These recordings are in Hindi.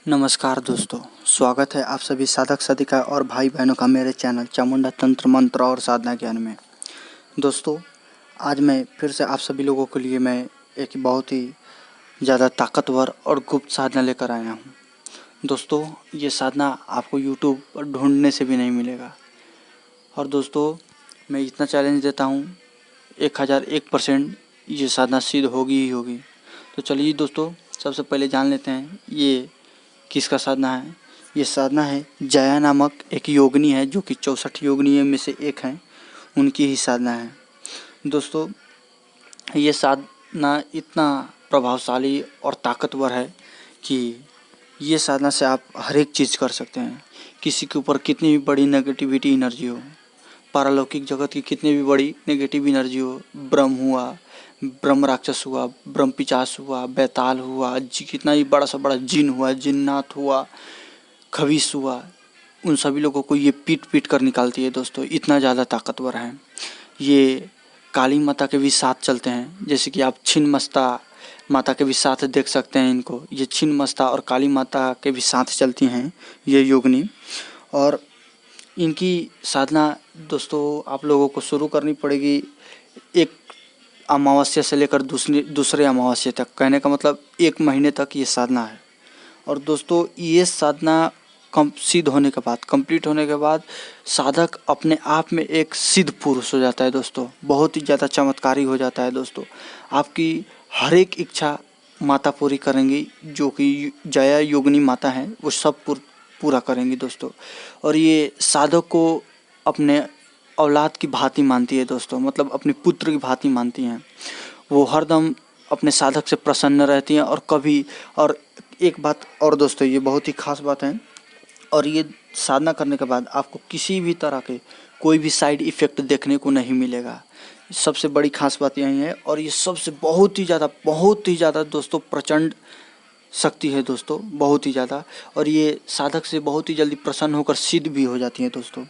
नमस्कार दोस्तों, स्वागत है आप सभी साधक साधिका और भाई बहनों का मेरे चैनल चामुंडा तंत्र मंत्र और साधना ज्ञान में। दोस्तों, आज मैं फिर से आप सभी लोगों के लिए मैं एक बहुत ही ज़्यादा ताकतवर और गुप्त साधना लेकर आया हूँ। दोस्तों, ये साधना आपको यूट्यूब पर ढूंढने से भी नहीं मिलेगा। और दोस्तों, मैं इतना चैलेंज देता हूँ 1001% ये साधना सिद्ध होगी ही होगी। तो चलिए दोस्तों, सबसे पहले जान लेते हैं ये किसका साधना है। ये साधना है जया नामक एक योगिनी है जो कि 64 योगिनियों में से एक हैं, उनकी ही साधना है। दोस्तों, ये साधना इतना प्रभावशाली और ताकतवर है कि ये साधना से आप हर एक चीज़ कर सकते हैं। किसी के ऊपर कितनी भी बड़ी नेगेटिविटी एनर्जी हो, पारलौकिक जगत की कितनी भी बड़ी नेगेटिव एनर्जी हो, ब्रह्म हुआ, ब्रह्म राक्षस हुआ, ब्रह्म पिचास हुआ, बैताल हुआ, कितना ही बड़ा सा बड़ा जिन हुआ, जिन्नात हुआ, खबीस हुआ, उन सभी लोगों को ये पीट पीट कर निकालती है। दोस्तों, इतना ज़्यादा ताकतवर है। ये काली माता के भी साथ चलते हैं, जैसे कि आप छिन्नमस्ता माता के भी साथ देख सकते हैं इनको। ये छिन्नमस्ता और काली माता के भी साथ चलती हैं ये योगिनी। और इनकी साधना दोस्तों आप लोगों को शुरू करनी पड़ेगी एक अमावस्या से लेकर दूसरे अमावस्या तक। कहने का मतलब 1 महीने तक ये साधना है। और दोस्तों, ये साधना सिद्ध होने के बाद, कंप्लीट होने के बाद साधक अपने आप में एक सिद्ध पुरुष हो जाता है। दोस्तों, बहुत ही ज़्यादा चमत्कारी हो जाता है। दोस्तों, आपकी हर एक इच्छा माता पूरी करेंगी, जो कि जया योगिनी माता हैं, वो सब पूरा करेंगी दोस्तों। और ये साधक को अपने औलाद की भांति मानती है दोस्तों, मतलब अपने पुत्र की भांति मानती हैं। वो हरदम अपने साधक से प्रसन्न रहती हैं। और एक बात और दोस्तों, ये बहुत ही खास बात है। और ये साधना करने के बाद आपको किसी भी तरह के कोई भी साइड इफ़ेक्ट देखने को नहीं मिलेगा। सबसे बड़ी खास बात यही है। और ये सबसे बहुत ही ज़्यादा दोस्तों प्रचंड शक्ति है दोस्तों, बहुत ही ज़्यादा। और ये साधक से बहुत ही जल्दी प्रसन्न होकर सिद्ध भी हो जाती है दोस्तों।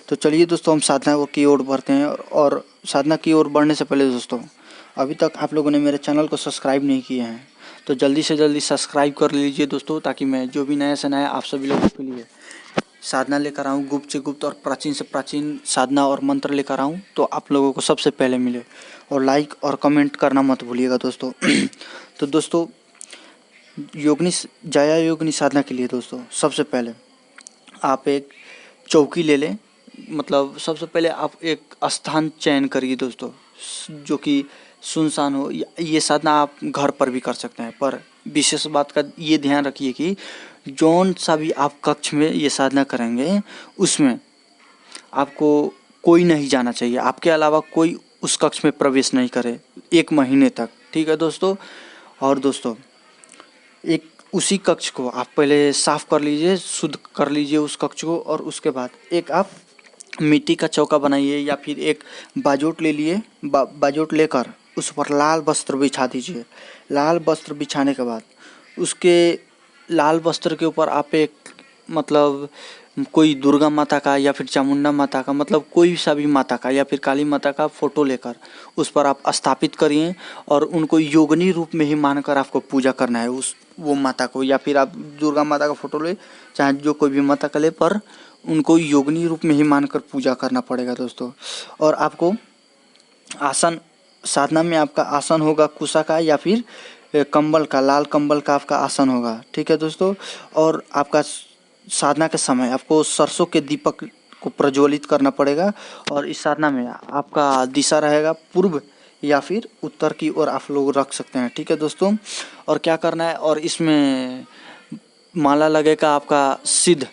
तो चलिए दोस्तों, हम साधना की ओर बढ़ते हैं। और साधना की ओर बढ़ने से पहले दोस्तों, अभी तक आप लोगों ने मेरे चैनल को सब्सक्राइब नहीं किए हैं तो जल्दी से जल्दी सब्सक्राइब कर लीजिए दोस्तों, ताकि मैं जो भी नया से नया आप सभी लोगों के लिए साधना लेकर आऊँ, गुप्त से गुप्त और प्राचीन से प्राचीन साधना और मंत्र लेकर आऊँ, तो आप लोगों को सबसे पहले मिले। और लाइक और कमेंट करना मत भूलिएगा दोस्तों। तो दोस्तों, जया योगिनी साधना के लिए दोस्तों सबसे पहले आप एक चौकी ले लें। मतलब सबसे पहले आप एक स्थान चयन करिए दोस्तों, जो कि सुनसान हो। ये साधना आप घर पर भी कर सकते हैं, पर विशेष बात का ये ध्यान रखिए कि जौन सा भी आप कक्ष में ये साधना करेंगे उसमें आपको कोई नहीं जाना चाहिए, आपके अलावा कोई उस कक्ष में प्रवेश नहीं करे 1 महीने तक। ठीक है दोस्तों। और दोस्तों, एक उसी कक्ष को आप पहले साफ कर लीजिए, शुद्ध कर लीजिए उस कक्ष को। और उसके बाद एक आप मिट्टी का चौका बनाइए, या फिर एक बाजोट ले लिए। बाजोट लेकर उस पर लाल वस्त्र बिछा दीजिए। लाल वस्त्र बिछाने के बाद उसके लाल वस्त्र के ऊपर आप एक मतलब कोई दुर्गा माता का या फिर चामुंडा माता का, मतलब कोई सा भी माता का या फिर काली माता का फ़ोटो लेकर उस पर आप स्थापित करिए। और उनको योगिनी रूप में ही मानकर आपको पूजा करना है वो माता को। या फिर आप दुर्गा माता का फ़ोटो ले, चाहे जो कोई भी माता का ले, पर उनको योगिनी रूप में ही मानकर पूजा करना पड़ेगा दोस्तों। और आपको आसन, साधना में आपका आसन होगा कुशा का या फिर कंबल का, लाल कंबल का आपका आसन होगा। ठीक है दोस्तों। और आपका साधना के समय आपको सरसों के दीपक को प्रज्वलित करना पड़ेगा। और इस साधना में आपका दिशा रहेगा पूर्व या फिर उत्तर की ओर आप लोग रख सकते हैं। ठीक है दोस्तों। और क्या करना है, और इसमें माला लगेगा आपका सिद्ध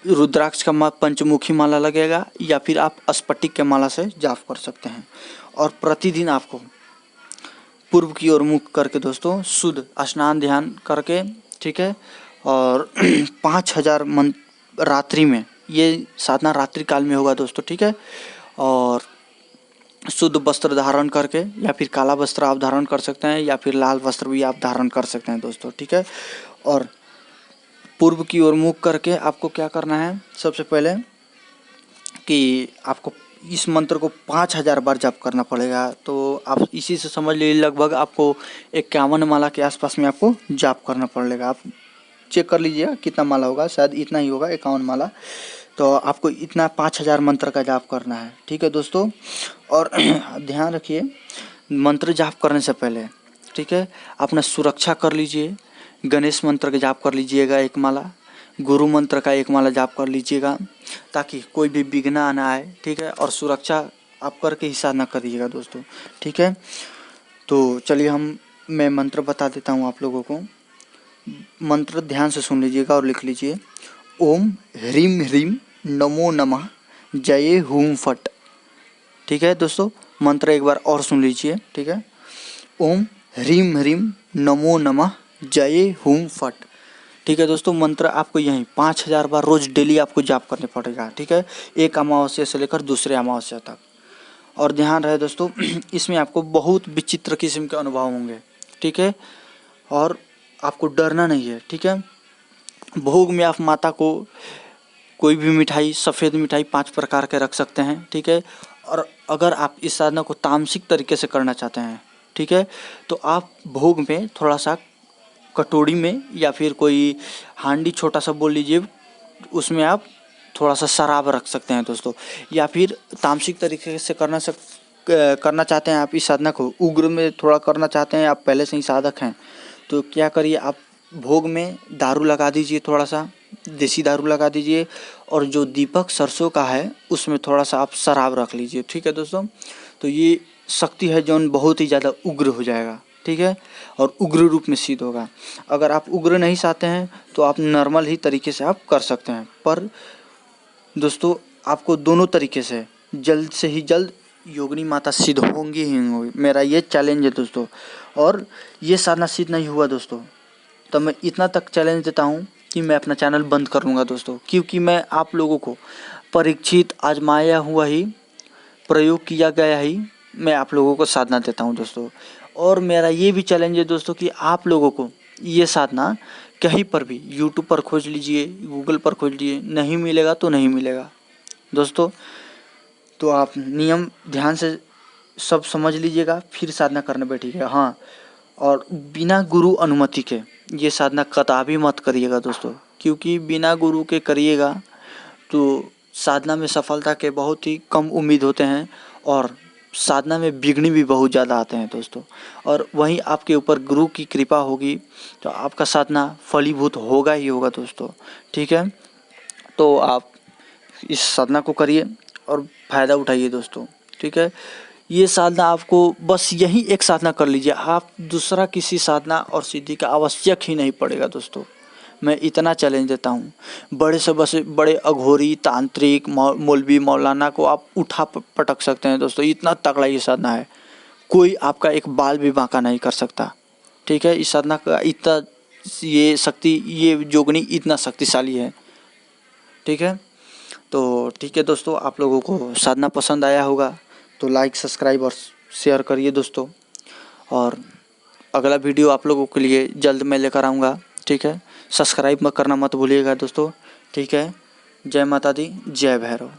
रुद्राक्ष का पंचमुखी माला लगेगा, या फिर आप स्फटिक के माला से जाप कर सकते हैं। और प्रतिदिन आपको पूर्व की ओर मुख करके दोस्तों शुद्ध स्नान ध्यान करके, ठीक है। और 5000 रात्रि में, ये साधना रात्रि काल में होगा दोस्तों। ठीक है। और शुद्ध वस्त्र धारण करके, या फिर काला वस्त्र आप धारण कर सकते हैं, या फिर लाल वस्त्र भी आप धारण कर सकते हैं दोस्तों। ठीक है। और पूर्व की ओर मुख करके आपको क्या करना है, सबसे पहले कि आपको इस मंत्र को 5000 बार जाप करना पड़ेगा। तो आप इसी से समझ लीजिए लगभग आपको 51 माला के आसपास में आपको जाप करना पड़ेगा। आप चेक कर लीजिएगा कितना माला होगा, शायद इतना ही होगा 51 माला। तो आपको इतना 5000 मंत्र का जाप करना है, ठीक है दोस्तों। और ध्यान रखिए मंत्र जाप करने से पहले, ठीक है, अपना सुरक्षा कर लीजिए। गणेश मंत्र का जाप कर लीजिएगा 1 माला, गुरु मंत्र का 1 माला जाप कर लीजिएगा ताकि कोई भी विघ्न ना आए, ठीक है। और सुरक्षा आप करके ही साधना करिएगा दोस्तों, ठीक है। तो चलिए मैं मंत्र बता देता हूँ आप लोगों को। मंत्र ध्यान से सुन लीजिएगा और लिख लीजिए। ओम ह्रीम ह्रीम नमो नमः जय हूम फट। ठीक है दोस्तों, मंत्र एक बार और सुन लीजिए, ठीक है। ओम ह्रीम ह्रीम नमो नमः जय हूम फट। ठीक है दोस्तों, मंत्र आपको यहीं 5000 बार रोज डेली आपको जाप करने पड़ेगा, ठीक है, एक अमावस्या से लेकर दूसरे अमावस्या तक। और ध्यान रहे दोस्तों इसमें आपको बहुत विचित्र किस्म के अनुभव होंगे, ठीक है। और आपको डरना नहीं है, ठीक है। भोग में आप माता को कोई भी मिठाई, सफ़ेद मिठाई 5 प्रकार के रख सकते हैं, ठीक है। और अगर आप इस साधना को तामसिक तरीके से करना चाहते हैं, ठीक है, तो आप भोग में थोड़ा सा कटोरी में या फिर कोई हांडी छोटा सा बोल लीजिए, उसमें आप थोड़ा सा शराब रख सकते हैं दोस्तों। या फिर तामसिक तरीके से करना चाहते हैं आप इस साधना को, उग्र में थोड़ा करना चाहते हैं, आप पहले से ही साधक हैं, तो क्या करिए आप भोग में दारू लगा दीजिए, थोड़ा सा देसी दारू लगा दीजिए। और जो दीपक सरसों का है उसमें थोड़ा सा आप शराब रख लीजिए, ठीक है दोस्तों। तो ये शक्ति है जो बहुत ही ज़्यादा उग्र हो जाएगा, ठीक है, और उग्र रूप में सिद्ध होगा। अगर आप उग्र नहीं चाहते हैं तो आप नॉर्मल ही तरीके से आप कर सकते हैं, पर दोस्तों आपको दोनों तरीके से जल्द से ही जल्द योगिनी माता सिद्ध होंगी ही होंगी, मेरा ये चैलेंज है दोस्तों। और ये साधना सिद्ध नहीं हुआ दोस्तों तो मैं इतना तक चैलेंज देता हूँ कि मैं अपना चैनल बंद कर लूँगा दोस्तों, क्योंकि मैं आप लोगों को परीक्षित, आजमाया हुआ ही, प्रयोग किया गया ही मैं आप लोगों को साधना देता हूँ दोस्तों। और मेरा ये भी चैलेंज है दोस्तों कि आप लोगों को ये साधना कहीं पर भी यूट्यूब पर खोज लीजिए, गूगल पर खोज लीजिए, नहीं मिलेगा तो नहीं मिलेगा दोस्तों। तो आप नियम ध्यान से सब समझ लीजिएगा, फिर साधना करने बैठिएगा। हाँ, और बिना गुरु अनुमति के ये साधना कतई मत करिएगा दोस्तों, क्योंकि बिना गुरु के करिएगा तो साधना में सफलता के बहुत ही कम उम्मीद होते हैं और साधना में विघ्न भी बहुत ज़्यादा आते हैं दोस्तों। और वहीं आपके ऊपर गुरु की कृपा होगी तो आपका साधना फलीभूत होगा ही होगा दोस्तों, ठीक है। तो आप इस साधना को करिए और फ़ायदा उठाइए दोस्तों, ठीक है। ये साधना आपको बस यही एक साधना कर लीजिए, आप दूसरा किसी साधना और सिद्धि का आवश्यक ही नहीं पड़ेगा दोस्तों। मैं इतना चैलेंज देता हूँ, बड़े से बड़े अघोरी, तांत्रिक, मौलवी, मौलाना को आप उठा पटक सकते हैं दोस्तों, इतना तगड़ा ये साधना है, कोई आपका एक बाल भी बांका नहीं कर सकता, ठीक है। इस साधना का इतना ये शक्ति, ये जोगनी इतना शक्तिशाली है, ठीक है। तो ठीक है दोस्तों, आप लोगों को साधना पसंद आया होगा तो लाइक, सब्सक्राइब और शेयर करिए दोस्तों। और अगला वीडियो आप लोगों के लिए जल्द मैं लेकर आऊँगा, ठीक है। सब्सक्राइब करना मत भूलिएगा दोस्तों, ठीक है। जय माता दी, जय भैरव।